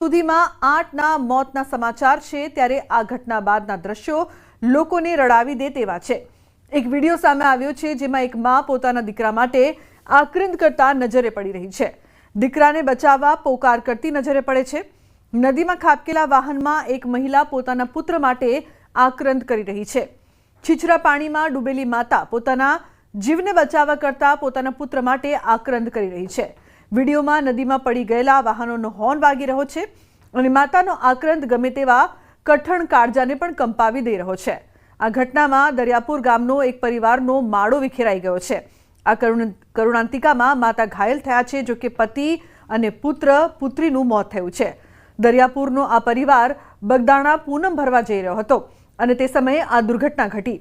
સુધીમાં 8ના મોતના સમાચાર છે ત્યારે આ ઘટના બાદના દ્રશ્યો લોકોને રડાવી દે તેવા છે। એક વિડીયો સામે આવ્યો છે જેમાં એક માં પોતાના દીકરા માટે આક્રંદ કરતા નજરે પડી રહી છે। દીકરાને બચાવવા પોકાર કરતી નજરે પડે છે। નદીમાં ખાબકેલા વાહનમાં એક મહિલા પોતાના પુત્ર માટે આક્રંદ કરી રહી છે। છીછરા પાણીમાં ડૂબેલી માતા પોતાના જીવને બચાવવા કરતા પોતાના પુત્ર માટે આક્રંદ કરી રહી છે। વિડીયોમાં નદીમાં પડી ગયેલા વાહનોનો હોર્ન વાગી રહ્યો છે અને માતાનો આક્રંદ ગમે તેવા કઠણ કાળજાને પણ કંપાવી દઈ રહ્યો છે। આ ઘટનામાં દરિયાપુર ગામનો એક પરિવારનો માળો વિખેરાઈ ગયો છે। આ કરુણાંતિકામાં માતા ઘાયલ થયા છે, જો કે પતિ અને પુત્રીનું મોત થયું છે। દરિયાપુરનો આ પરિવાર બગદાણા પૂનમ ભરવા જઈ રહ્યો હતો અને તે સમયે આ દુર્ઘટના ઘટી।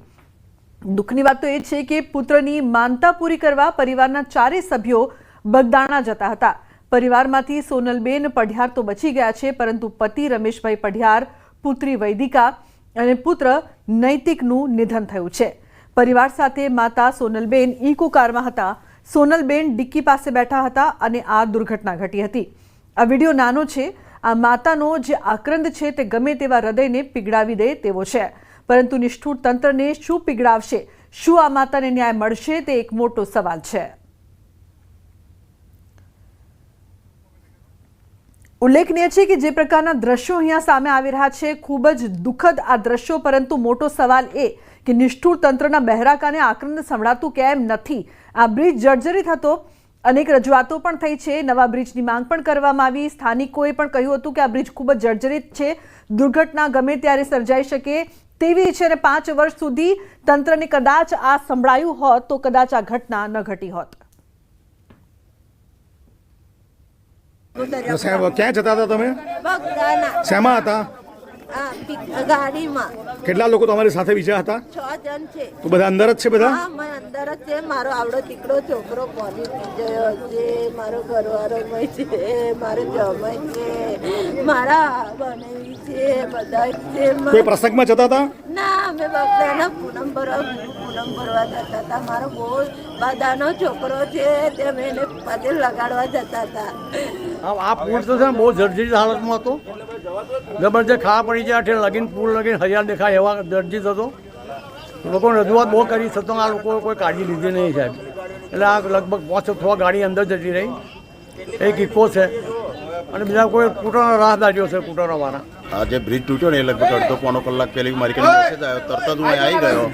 દુઃખની વાત તો એ છે કે પુત્રની માનતા પૂરી કરવા પરિવારના 4 સભ્યો બગદાણા જતા હતા। પરિવારમાંથી સોનલબેન પઢિયાર તો બચી ગયા છે, પરંતુ પતિ રમેશભાઈ પઢિયાર, પુત્રી વૈદિકા અને પુત્ર નૈતિકનું નિધન થયું છે। પરિવાર સાથે માતા સોનલબેન ઇકો કારમાં હતા। સોનલબેન ડિક્કી પાસે બેઠા હતા અને આ દુર્ઘટના ઘટી હતી। આ વિડીયો નાનો છે। આ માતાનો જે આક્રંદ છે તે ગમે તેવા હૃદયને પીગળાવી દે તેવો છે, પરંતુ નિષ્ઠુર તંત્રને શું પીગળાવશે? શું આ માતાને ન્યાય મળશે? તે એક મોટો સવાલ છે। ઉલ્લેખનીય છે કે જે પ્રકારના દ્રશ્યો અહીંયા સામે આવી રહ્યા છે, ખૂબ જ દુઃખદ આ દ્રશ્યો, પરંતુ મોટો સવાલ એ કે નિષ્ઠુર તંત્રના બહેરાકાને આક્રંદ સંભળાતું કેમ નથી? આ બ્રિજ જર્જરિત હતો, અનેક રજૂઆતો પણ થઈ છે, નવા બ્રિજની માંગ પણ કરવામાં આવી। સ્થાનિકોએ પણ કહ્યું હતું કે આ બ્રિજ ખૂબ જ જર્જરિત છે, દુર્ઘટના ગમે ત્યારે સર્જાઈ શકે તેવી છે અને 5 વર્ષ સુધી તંત્રને કદાચ આ સંભળાયું હોત તો કદાચ આ ઘટના ન ઘટી હોત। સાહેબ ક્યાં જતા હતા તમે? બગદાણા। શેમાં હતા? ગાડીમાં। કેટલા લોકો તમારી સાથે બીજા હતા? 6 જણ છે। તો બધા અંદર જ છે? બધા હા, મેં અંદર જ છે। મારો આવડો દીકરો છોકરો પોની પી ગયો છે, મારો ઘરવાળો છે, મારો જમાઈ છે, મારા બનેવી છે, બધા છે। કોઈ પ્રસંગમાં જતા હતા? ના, અમે બગદાણા પૂનમ ભરવા જતા હતા। મારો બહુ બધાનો છોકરો છે, તે અમે એને પગે લગાડવા જતા હતા। આ પુલ તો છે બહુ જર્જરિત હાલતમાં હતો, જબરજસ્ત ખાવા પડી જાય છે, લગીન પુલ લગીન હજાર દેખાય એવા જર્જરિત હતો। લોકોને રજૂઆત બહુ કરી છતાં આ લોકો કોઈ કાળજી લીધી નહીં સાહેબ। એટલે આ લગભગ 5-6 ગાડી અંદર જતી રહી, એક ઇકો છે અને બીજા કોઈ સ્કૂટરના રાહદારીઓ છે, સ્કૂટરવાળા। આ જે બ્રિજ તૂટ્યો ને એ લગભગ અડધો-પોણો કલાક પહેલી મારી કને મેસેજ આવ્યો, તરત જ હું આવી ગયો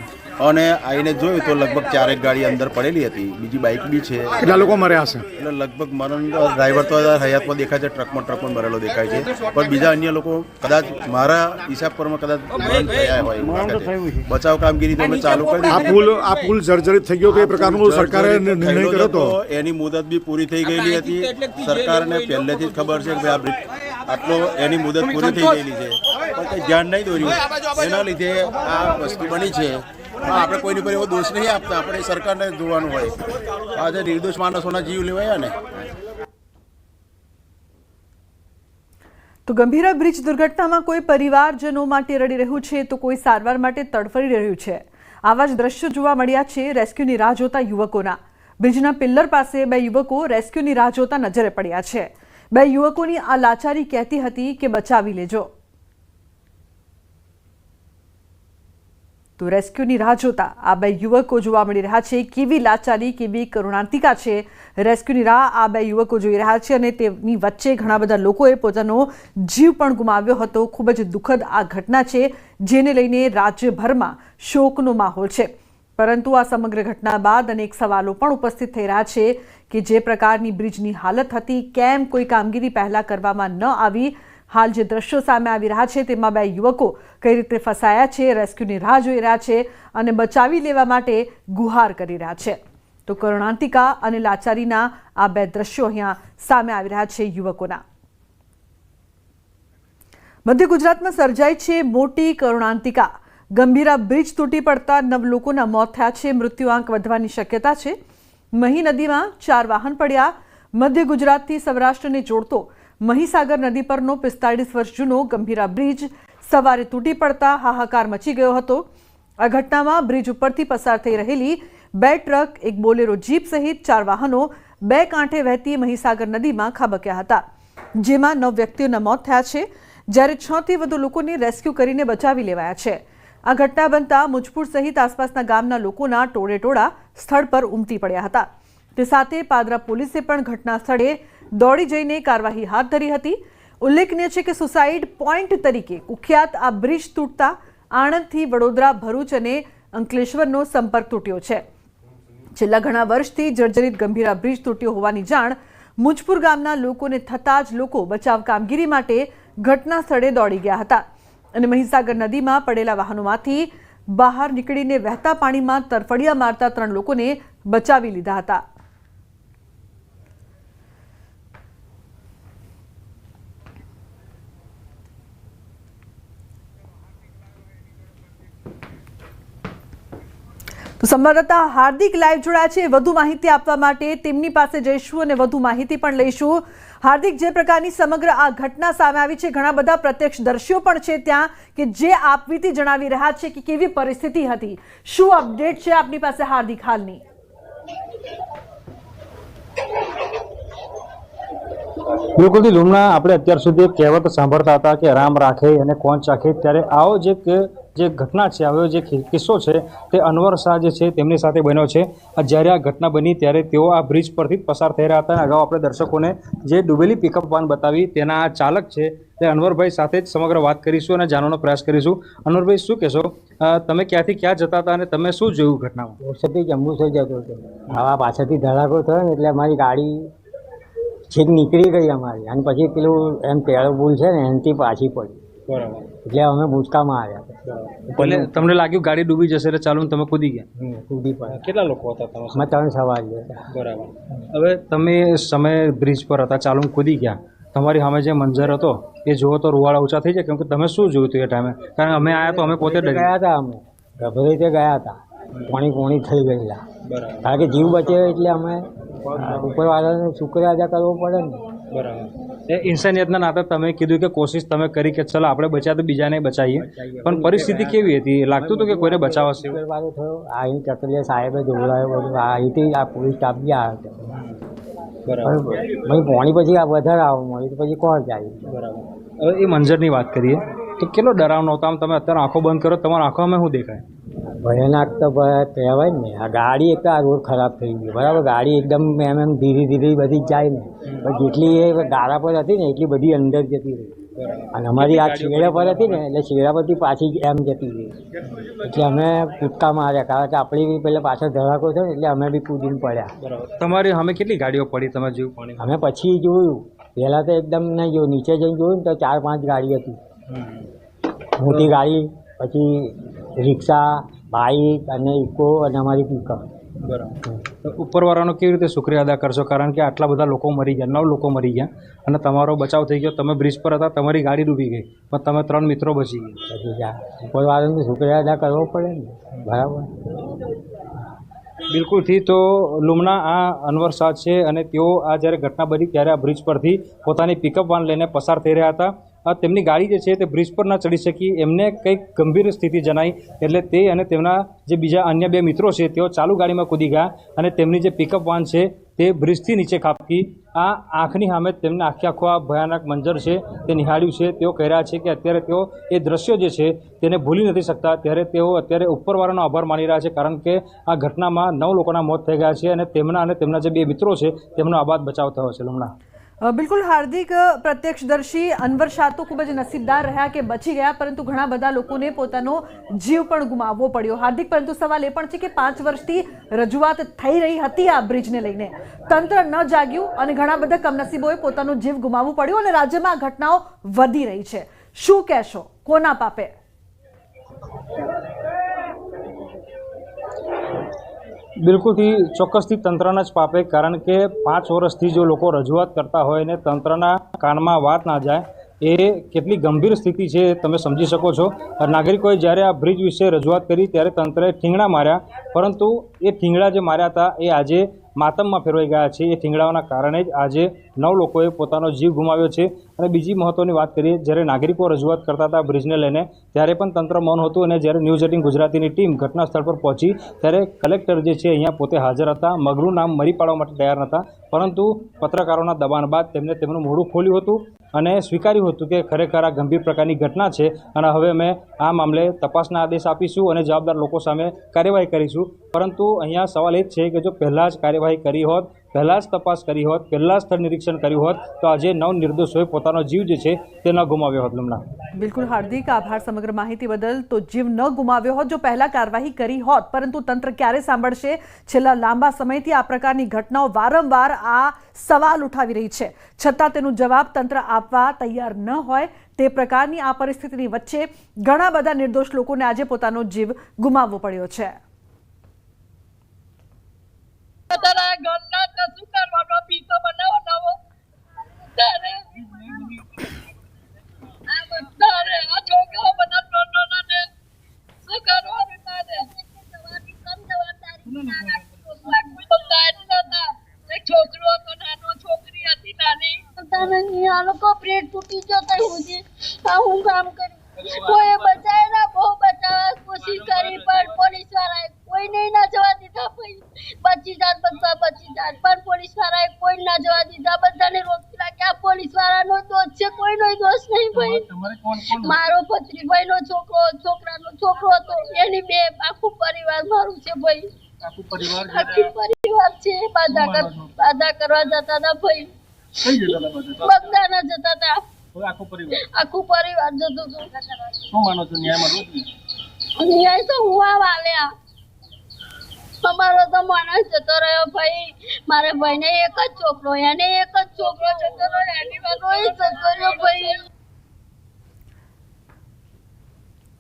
અને આવીને જોયું તો લગભગ 4 ગાડી અંદર પડેલી હતી, બીજી બાઇક બી છે। કેટલા લોકો મર્યા હશે? એટલે લગભગ મરણ ડ્રાઈવર તો હયાતમાં દેખાય છે, ટ્રકમાં મરેલો દેખાય છે, પણ બીજા અન્ય લોકો કદાચ મારા હિસાબ પર કદાચ મરણ થયા હોય। બચાવ કામગીરી તો અમે ચાલુ કરી દીધી। આ પુલ જર્જરિત થઈ ગયો તો એ પ્રકારનું સરકારે નિર્ણય કર્યો હતો, એની મુદત બી પૂરી થઈ ગયેલી હતી। સરકારને પહેલેથી જ ખબર છે કે આ બ્રિજ આટલો એની મુદત પૂરી થઈ ગયેલી છે, પણ કંઈ ધ્યાન નહીં દોર્યું, એના લીધે આ વસ્તુ બની છે। આપણે કોઈની પર એવો દોષ નહીં આપતા, આપણે સરકારને જોવાનું હોય। આજે નિર્દોષ માણસોના જીવ લેવાયા ને। તો ગંભીરા બ્રિજ દુર્ઘટનામાં કોઈ પરિવારજનો માટે રડી રહ્યું છે તો કોઈ સારવાર માટે તડફડી રહ્યું છે। આવા જ દ્રશ્યો જોવા મળ્યા છે રેસ્ક્યુની રાહ જોતા યુવકોના। બ્રિજના પિલ્લર પાસે 2 યુવકો રેસ્ક્યુની રાહ જોતા નજરે પડ્યા છે। 2 યુવકોની આ લાચારી કહેતી હતી કે બચાવી લેજો। તો રેસ્ક્યુની રાહ જોતા આ 2 યુવકો જોવા મળી રહ્યા છે। કેવી લાચારી, કેવી કરુણાંતિકા છે। રેસ્ક્યુની રાહ આ 2 યુવકો જોઈ રહ્યા છે અને તેની વચ્ચે ઘણા બધા લોકોએ પોતાનો જીવ પણ ગુમાવ્યો હતો। ખૂબ જ દુઃખદ આ ઘટના છે, જેને લઈને રાજ્યભરમાં શોકનો માહોલ છે। પરંતુ આ સમગ્ર ઘટના બાદ અનેક સવાલો પણ ઉપસ્થિત થઈ રહ્યા છે કે જે પ્રકારની બ્રિજની હાલત હતી, કેમ કોઈ કામગીરી પહેલા કરવામાં ન આવી? હાલ જે દ્રશ્યો સામે આવી રહ્યા છે તેમાં 2 યુવકો કઈ રીતે ફસાયા છે, રેસ્ક્યુની રાહ જોઈ રહ્યા છે અને બચાવી લેવા માટે ગુહાર કરી રહ્યા છે। તો કરુણાંતિકા અને લાચારીના આ 2 દ્રશ્યો અહીંયા સામે આવી રહ્યા છે યુવકોના। મધ્ય ગુજરાતમાં સર્જાઈ છે મોટી કરુણાંતિકા। ગંભીરા બ્રિજ તૂટી પડતા 9 લોકોના મોત થયા છે, મૃત્યુઆંક વધવાની શક્યતા છે। મહી નદીમાં 4 વાહન પડ્યા। મધ્ય ગુજરાતથી સૌરાષ્ટ્રને જોડતો મહીસાગર નદી પરનો 45 વર્ષ જૂનો ગંભીરા બ્રિજ સવારે તૂટી પડતા હાહાકાર મચી ગયો હતો। આ ઘટનામાં બ્રિજ ઉપરથી પસાર થઈ રહેલી 2 ટ્રક, એક બોલેરો જીપ સહિત 4 વાહનો 2 કાંઠે વહેતી મહીસાગર નદીમાં ખાબક્યા હતા। જેમાં 9 વ્યક્તિઓના મોત થયા છે, જ્યારે 6 થી વધુ લોકોને રેસ્ક્યુ કરીને બચાવી લેવાયા છે. આ ઘટના બનતા મુજપુર સહિત આસપાસના ગામના લોકોના ટોળેટોળા સ્થળ પર ઉમટી પડ્યા હતા. તે સાથે પાદરા પોલીસે પણ ઘટના સ્થળે દોડી જઈને કાર્યવાહી હાથ ધરી હતી. ઉલ્લેખનીય છે કે સુસાઇડ પોઈન્ટ તરીકે કુખ્યાત આ બ્રિજ તૂટતા આણંદથી વડોદરા, ભરૂચ અને અંકલેશ્વરનો સંપર્ક તૂટ્યો છે. છેલ્લા ઘણા વર્ષથી જર્જરિત ગંભીરા બ્રિજ તૂટ્યો હોવાની જાણ મુજપુર ગામના લોકોને થતાં જ લોકો બચાવ કામગીરી માટે ઘટના સ્થળે દોડી ગયા હતા અને મહીસાગર નદીમાં પડેલા વાહનોમાંથી બહાર નીકળીને વહેતા પાણીમાં તરફડિયા મારતા 3 લોકોને બચાવી લીધા હતા. તો સંવાદદાતા હાર્દિક લાઈવ જોડાયા છે વધુ માહિતી આપવા માટે. તેમની પાસે જઈશું અને વધુ માહિતી પણ લઈશું. હાર્દિક, જે પ્રકારની સમગ્ર આ ઘટના સામે આવી છે, ઘણા બધા પ્રત્યક્ષદર્શીઓ પણ છે ત્યાં કે જે આપવીતી જણાવી રહ્યા છે કે કેવી પરિસ્થિતિ હતી. શું અપડેટ છે આપની પાસે હાર્દિક હાલની? બિલકુલ લુમના, આપણે અત્યાર સુધી કહેવત સાંભળતા હતા કે રામ રાખે અને કોણ ચાખે, ત્યારે આવો જે ઘટના છે, આવ્યો જે કિસ્સો છે તે અનવર શાહ જે છે તેમની સાથે બન્યો છે. જ્યારે આ ઘટના બની ત્યારે તેઓ આ બ્રિજ પરથી પસાર થઈ રહ્યા હતા. અગાઉ આપણે દર્શકોને જે ડૂબેલી પિકઅપ વાન બતાવી તેના આ ચાલક છે તે અનવરભાઈ સાથે જ સમગ્ર વાત કરીશું અને જાણવાનો પ્રયાસ કરીશું. અનવરભાઈ, શું કહેશો, તમે ક્યાંથી ક્યાં જતા હતા અને તમે શું જોયું ઘટનામાં? ઓછથી જંબુસર જતો હતો. આવા પાછળથી ધડાકો થયો ને એટલે અમારી ગાડી છેક નીકળી ગઈ અમારી, અને પછી પેલું એમ પેળો પુલ છે ને એનાથી પાછી પડી. બરાબર. એટલે અમે ભૂસકામાં આવ્યા. એટલે તમને લાગ્યું ગાડી ડૂબી જશે એટલે ચાલુ તમે કૂદી ગયા? કૂદી પડે. કેટલા લોકો હતા તમે? અમે 3 સવારી હતા. બરાબર. હવે તમે સમય બ્રિજ પર હતા, ચાલુ કૂદી ગયા, તમારી સામે જે મંજર હતો એ જુઓ તો રૂવાડા ઊંચા થઈ જાય, કેમ કે તમે શું જોયું હતું એ ટાઈમે? કારણ કે અમે આવ્યા તો અમે પોતે ડરી ગયા હતા, અમે ગભરાઈ તે ગયા હતા, પોણી થઈ ગયેલા. બરાબર. કારણ કે જીવ બચે એટલે અમે ઉપરવાળાને શુક્રિયા અદા કરવો પડે ને. બરાબર. એ ઇન્સાનિયતના નાતે તમે કીધું કે કોશિશ તમે કરી કે ચલો આપણે બચ્યા તો બીજાને બચાવીએ, પણ પરિસ્થિતિ કેવી હતી? લાગતું હતું કે કોઈને બચાવશે? શુક્રવારે થયો, અહીં ચકલિયા સાહેબે જોડાયો બધું, અહીંથી આ પોલીસ સ્ટાફ બી આવ્યો હતો. બરાબર. ભાઈ પોણી પછી આ વધારે આવવા મળ્યું તો પછી કોણ જાય? બરાબર. હવે એ મંજરની વાત કરીએ તો કેટલો ડરાવનો હતો? આમ તમે અત્યારે આંખો બંધ કરો, તમારા આંખોમાં શું દેખાય? ભયાનક તો કહેવાય ને. આ ગાડી એક આ રોડ ખરાબ થઈ ગઈ, બરાબર. ગાડી એકદમ એમ ધીરે ધીરે બધી જ જાય ને, પણ જેટલી એ ગાળા પર હતી ને એટલી બધી અંદર જતી રહી. અને અમારી આ છેડા પર હતી ને એટલે છેડા પરથી પાછી એમ જતી રહી. એટલે અમે કૂદકા માર્યા, કારણ કે આપણી બી પહેલાં પાછળ ધડાકો થયો ને એટલે અમે બી કૂદીને પડ્યા. બરાબર. તમારી સામે કેટલી ગાડીઓ પડી તમે જોયું પાણી? અમે પછી જોયું, પહેલાં તો એકદમ નહીં જોયું, નીચે જઈને જોયું ને તો 4-5 ગાડી હતી, મોટી ગાડી, પછી રિક્ષા, બાઇક અને ઇકો અને અમારી પિકઅપ. બરાબર. ઉપરવાળાનો કેવી રીતે શુક્રિયા અદા કરશો? કારણ કે આટલા બધા લોકો મરી ગયા, 9 લોકો મરી ગયા અને તમારો બચાવ થઈ ગયો. તમે બ્રિજ પર હતા, તમારી ગાડી ડૂબી ગઈ, પણ તમે 3 મિત્રો બચી ગયા. પછી ઉપરવાળાને શુક્રિયા અદા કરવો પડે ને, બરાબર. બિલકુલથી. તો લુમના, આ અનવર શાહ છે અને તેઓ આ જ્યારે ઘટના બની ત્યારે આ બ્રિજ પરથી પોતાની પિકઅપ વાન લઈને પસાર થઈ રહ્યા હતા. તેમની ગાડી જે છે તે બ્રિજ પર ન ચડી શકી, એમને કંઈક ગંભીર સ્થિતિ જણાઈ એટલે તે અને તેમના જે બીજા અન્ય 2 મિત્રો છે તેઓ ચાલુ ગાડીમાં કૂદી ગયા અને તેમની જે પિકઅપ વાન છે તે બ્રિજથી નીચે ખાબકી. આ આંખની સામે તેમને આખો આ ભયાનક મંજર છે તે નિહાળ્યું છે. તેઓ કહી રહ્યા છે કે અત્યારે તેઓ એ દ્રશ્યો જે છે તેને ભૂલી નથી શકતા. ત્યારે તેઓ અત્યારે ઉપરવાળાનો આભાર માની રહ્યા છે, કારણ કે આ ઘટનામાં 9 લોકોના મોત થઈ ગયા છે અને તેમના જે 2 મિત્રો છે તેમનો આબાદ બચાવ થયો છે. લુમના, બિલકુલ હાર્દિક, પ્રત્યક્ષદર્શી અનવર શાહ તો ખૂબ જ નસીબદાર રહ્યા કે બચી ગયા, પરંતુ ઘણા બધા લોકોને પોતાનો જીવ પણ ગુમાવવો પડ્યો. હાર્દિક, પરંતુ સવાલ એ પણ છે કે 5 વર્ષથી રજૂઆત થઈ રહી હતી આ બ્રિજને લઈને, તંત્ર ન જાગ્યું અને ઘણા બધા કમનસીબોએ પોતાનો જીવ ગુમાવવું પડ્યું અને રાજ્યમાં આ ઘટનાઓ વધી રહી છે. શું કહેશો, કોના પાપે? બિલકુલથી ચોક્કસથી તંત્રના જ પાપે, કારણ કે 5 વર્ષથી જો લોકો રજૂઆત કરતા હોય ને તંત્રના કાનમાં વાત ના જાય, એ કેટલી ગંભીર સ્થિતિ છે તમે સમજી શકો છો. નાગરિકોએ જ્યારે આ બ્રિજ વિશે રજૂઆત કરી ત્યારે તંત્રએ ઠીંગણા માર્યા, પરંતુ એ ઠીંગણા જે માર્યા હતા એ આજે માતમમાં ફેરવાઈ ગયા છે. એ થીંગડાઓના કારણે જ આજે 9 લોકોએ પોતાનો જીવ ગુમાવ્યો છે. અને બીજી મહત્વની વાત કરીએ, જ્યારે નાગરિકો રજૂઆત કરતા હતા બ્રિજને લઈને, ત્યારે પણ તંત્ર મૌન હતું. અને જ્યારે ન્યૂઝ 18 ગુજરાતીની ટીમ ઘટના સ્થળ પર પહોંચી ત્યારે કલેક્ટર જે છે અહીંયા પોતે હાજર હતા. મગનું નામ મરી પાડવા માટે તૈયાર નહોતા, પરંતુ પત્રકારોના દબાણ બાદ તેમને તેમનું મોઢું ખોલ્યું હતું અને સ્વીકાર્યું હતું કે ખરેખર આ ગંભીર પ્રકારની ઘટના છે અને હવે અમે આ મામલે તપાસના આદેશ આપીશું અને જવાબદાર લોકો સામે કાર્યવાહી કરીશું. પરંતુ અહીંયા સવાલ એ જ છે કે જો પહેલાં જ કાર્યવાહી કરી હોત, પહેલાં જ તપાસ કરી હોત, પહેલાં જ સ્થળ નિરીક્ષણ કર્યું હોત તો આજે 9 નિર્દોષોએ પોતાનો જીવ જે છે તે ન ગુમાવ્યો હોત. લમના બિલકુલ હાર્દિક, આભાર સમગ્ર માહિતી બદલ. તો જીવ ન ગુમાવ્યો હોત જો પહેલા કાર્યવાહી કરી હોત, પરંતુ તંત્ર ક્યારે સાંભળશે? છેલ્લા લાંબા સમયથી આ પ્રકારની ઘટનાઓ વારંવાર આ સવાલ ઉઠાવી રહી છે, છતાં તેનો જવાબ તંત્ર આપવા તૈયાર ન હોય. તે પ્રકારની આ પરિસ્થિતિની વચ્ચે ઘણા બધા નિર્દોષ લોકોને આજે પોતાનો જીવ ગુમાવવો પડ્યો છે. આ લોકો પ્લેટ તૂટી જતા હું કામ કરી, કોઈ બચાય ના, બહુ બચાવવા કોશિશ કરી પણ પોલીસ વાળાએ કોઈ નહીં ના જવા દીધા. બચી જાત પણ પોલીસ વાળાએ કોઈ ના જવા દીધા. બધાને રોકી રાખ્યા. પોલીસ વાળાનો દોષ છે, કોઈનો દોષ નહીં. ભાઈ મારો ભત્રીભાઈ નો છોકરાનો છોકરો હતો, એની બે આખું પરિવાર મારું છે. ભાઈ આખું પરિવાર છે. બાધા કરવા જતા હતા. ભાઈ બગદાના જતા હતા. આખું પરિવાર જતું હતું. ન્યાય તો હું વાલ્યા. અમારો તો માણસ જતો રહ્યો. ભાઈ મારા ભાઈને એક જ છોકરો, એને એક જ છોકરો જતો રહ્યો, એની વાતો એ જતો રહ્યો. ભાઈ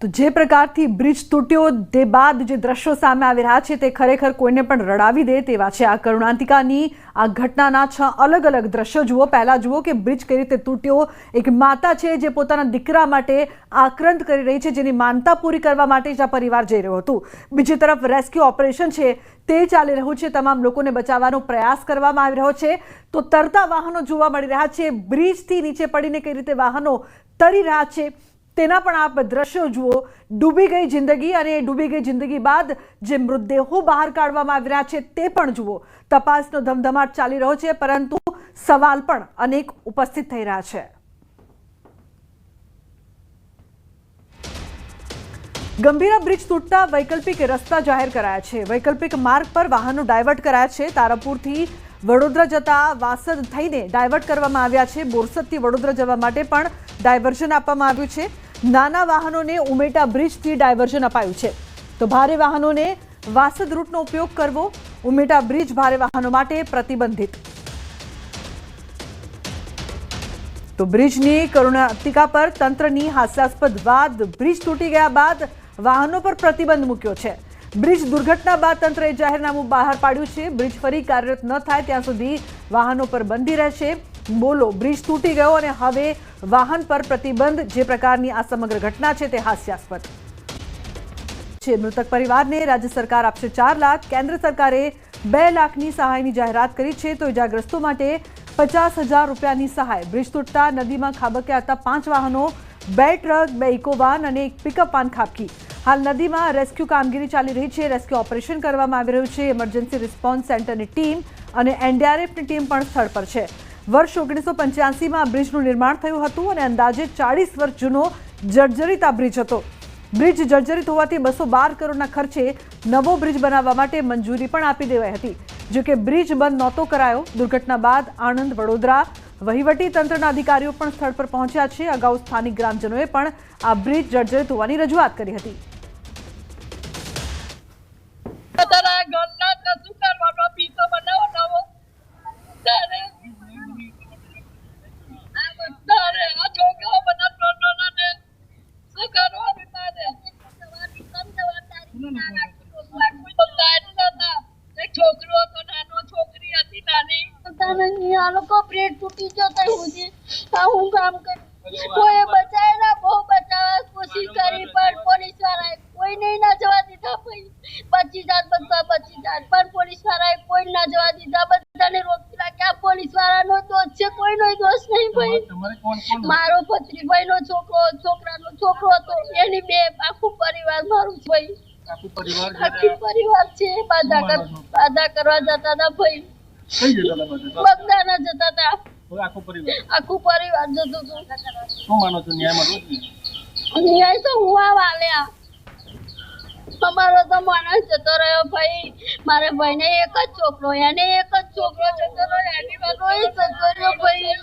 તો જે પ્રકારથી બ્રિજ તૂટ્યો તે બાદ જે દ્રશ્યો સામે આવી રહ્યા છે તે ખરેખર કોઈને પણ રડાવી દે તેવા છે. આ કરુણાંતિકાની આ ઘટનાના 6 અલગ અલગ દ્રશ્યો જુઓ. પહેલા જુઓ કે બ્રિજ કઈ રીતે તૂટ્યો. એક માતા છે જે પોતાના દીકરા માટે આક્રંદ કરી રહી છે, જેની માનતા પૂરી કરવા માટે જ આ પરિવાર જઈ રહ્યું હતું. બીજી તરફ રેસ્ક્યુ ઓપરેશન છે તે ચાલી રહ્યું છે. તમામ લોકોને બચાવવાનો પ્રયાસ કરવામાં આવી રહ્યો છે. તો તરતા વાહનો જોવા મળી રહ્યા છે. બ્રિજથી નીચે પડીને કઈ રીતે વાહનો તરી રહ્યા છે તેના પણ આપ દ્રશ્યો જુઓ. ડૂબી ગઈ જિંદગી, અને ડૂબી ગઈ જિંદગી બાદ જે મૃતદેહો બહાર કાઢવામાં આવી રહ્યા છે તે પણ જુઓ. તપાસનો ધમધમાટ ચાલી રહ્યો છે, પરંતુ સવાલ પણ અનેક ઉપસ્થિત થઈ રહ્યા છે. ગંભીરા બ્રિજ તૂટતા વૈકલ્પિક રસ્તા જાહેર કરાયા છે. વૈકલ્પિક માર્ગ પર વાહનો ડાયવર્ટ કરાયા છે. તારાપુરથી વડોદરા જતા વાસદ થઈને ડાયવર્ટ કરવામાં આવ્યા છે. બોરસદથી વડોદરા જવા માટે પણ ડાયવર્ઝન આપવામાં આવ્યું છે. નાના વાહનોને ઉમેટા બ્રિજથી ડાયવર્ઝન અપાયું છે. તો ભારે વાહનોને વાસદ રૂટનો ઉપયોગ કરવો. ઉમેટા બ્રિજ ભારે વાહનો માટે પ્રતિબંધિત. તો બ્રિજની કરુણાંતિકા પર તંત્રની હાસ્યાસ્પદ વાત. બ્રિજ તૂટી ગયા બાદ વાહનો પર પ્રતિબંધ મૂક્યો છે. બ્રિજ દુર્ઘટના બાદ તંત્રએ જાહેરનામું બહાર પાડ્યું છે. બ્રિજ ફરી કાર્યરત ન થાય ત્યાં સુધી વાહનો પર બંધી રહેશે. બોલો, બ્રિજ તૂટી ગયો અને હવે વાહન પર પ્રતિબંધ. જે પ્રકારની આ સમગ્ર ઘટના છે તે હાસ્યાસ્પદ છે. મૃતક પરિવારને રાજ્ય સરકાર આપશે 4 લાખ. કેન્દ્ર સરકારે 2 લાખની સહાયની જાહેરાત કરી છે. તો ઇજાગ્રસ્તો માટે 50,000 રૂપિયાની સહાય. બ્રિજ તૂટતા નદીમાં ખાબક્યા હતા 5 વાહનો, 2 ટ્રક, 2 ઇકો વાન અને 1 પિકઅપ વાન ખાબકી. હાલ નદીમાં રેસ્ક્યુ કામગીરી ચાલી રહી છે. રેસ્ક્યુ ઓપરેશન કરવામાં આવી રહ્યું છે. ઇમરજન્સી રિસ્પોન્સ સેન્ટરની ટીમ અને એનડીઆરએફની ટીમ પણ સ્થળ પર છે. વર્ષ 1985માં બ્રિજનું નિર્માણ થયું હતું અને અંદાજે 40 વર્ષ જૂનો જર્જરિત આ બ્રિજ હતો. બ્રિજ જર્જરિત હોવાથી 212 કરોડના ખર્ચે નવો બ્રિજ બનાવવા માટે મંજૂરી પણ આપી દેવાઈ હતી. જો કે બ્રિજ બંધ નહોતો કરાયો. દુર્ઘટના બાદ આણંદ, વડોદરા વહીવટી તંત્રના અધિકારીઓ પણ સ્થળ પર પહોંચ્યા છે. અગાઉ સ્થાનિક ગ્રામજનોએ પણ આ બ્રિજ જર્જરિત હોવાની રજૂઆત કરી હતી. આ લોકો પ્લેટ તૂટી જતા હું કામ કરી, કોઈ બચાય ના, બહુ બચાવવા કોશિશ કરી પણ પોલીસ વાળાએ મારો ભત્રીભાઈ નો છોકરાનો છોકરો હતો, એની બે આખું પરિવાર મારું છે ભાઈ, આખી પરિવાર છે. બાધા કરવા જતા હતા ભાઈ, બગદાના જતા હતા, આખું પરિવાર જતું હતું. ન્યાય તો હું આ વાલ્યા, અમારો તો માણસ જતો રહ્યો ભાઈ. મારા ભાઈને એક જ છોકરો, એને એક જ છોકરો જતો રહ્યો, એની વાત જતો રહ્યો ભાઈ.